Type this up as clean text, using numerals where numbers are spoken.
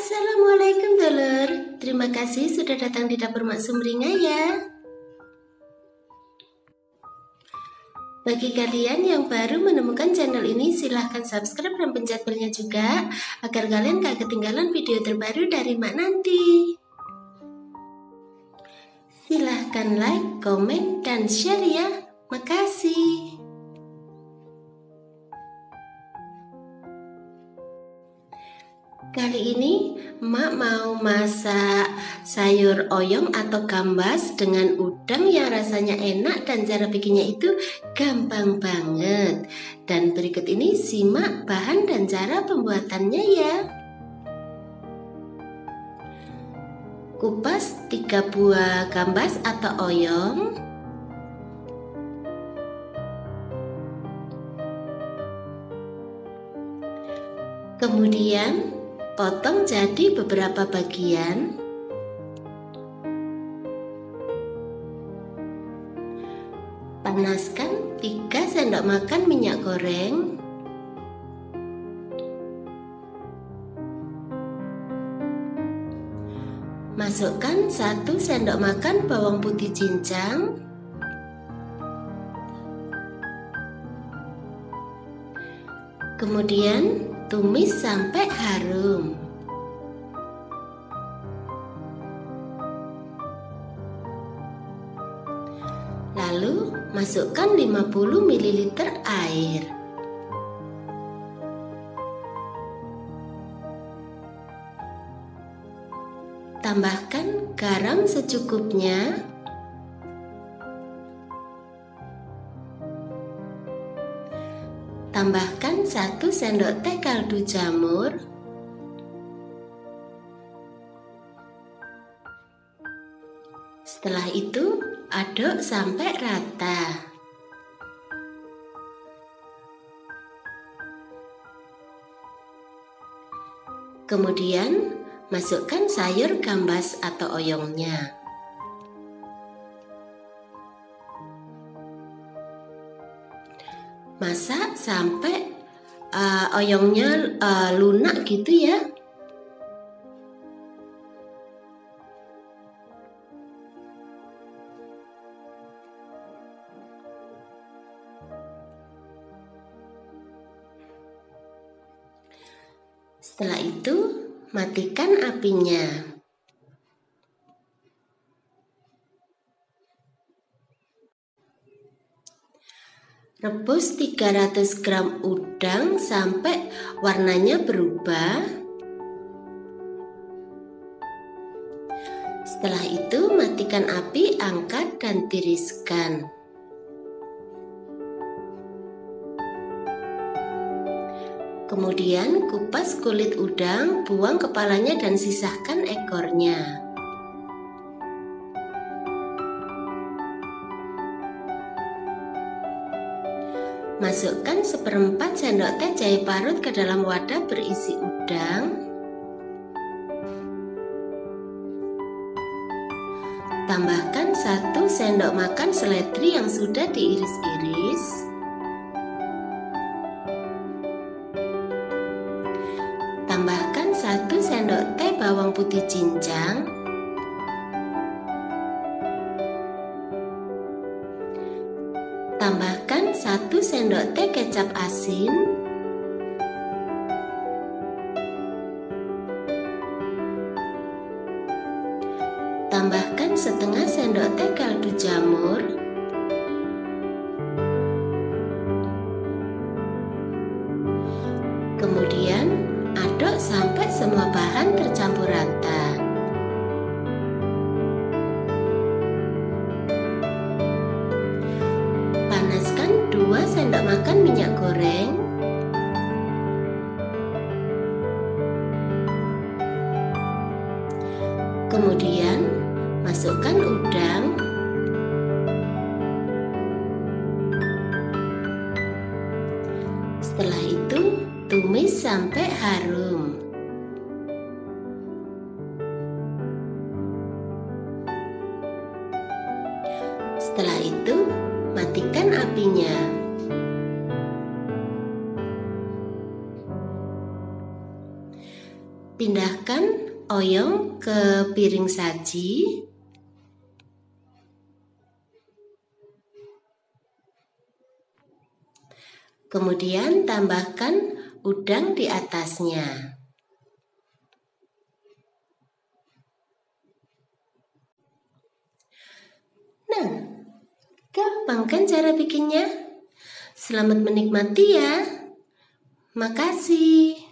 Assalamualaikum dulur, terima kasih sudah datang di dapur Mak Sumringah ya. Bagi kalian yang baru menemukan channel ini, silahkan subscribe dan pencet belnya juga agar kalian gak ketinggalan video terbaru dari Mak nanti. Silahkan like, komen, dan share ya. Makasih. Kali ini Mak mau masak sayur oyong atau gambas dengan udang yang rasanya enak dan cara bikinnya itu gampang banget. Dan berikut ini simak bahan dan cara pembuatannya ya. Kupas 3 buah gambas atau oyong. Kemudian potong jadi beberapa bagian. Panaskan 3 sendok makan minyak goreng. Masukkan 1 sendok makan bawang putih cincang. Kemudian tumis sampai harum. Lalu masukkan 50 ml air. Tambahkan garam secukupnya. Tambahkan 1 sendok teh kaldu jamur. Setelah itu aduk sampai rata. Kemudian masukkan sayur gambas atau oyongnya. Masak sampai oyongnya lunak gitu ya. Setelah itu matikan apinya. Rebus 300 gram udang sampai warnanya berubah. Setelah itu matikan api, angkat dan tiriskan. Kemudian kupas kulit udang, buang kepalanya dan sisahkan ekornya. Masukkan 1/4 sendok teh jahe parut ke dalam wadah berisi udang. Tambahkan 1 sendok makan seledri yang sudah diiris-iris. Tambahkan 1 sendok teh bawang putih cincang. Tambahkan 1 sendok teh kecap asin. Tambahkan 1/2 sendok teh kaldu jamur. Kemudian aduk sampai semua bahan tercampur rata. Panaskan 2 sendok makan minyak goreng. Kemudian masukkan udang. Setelah itu tumis sampai harum. Setelah itu matikan apinya. Pindahkan oyong ke piring saji. Kemudian tambahkan udang di atasnya. Nah, gampang kan cara bikinnya? Selamat menikmati ya. Makasih.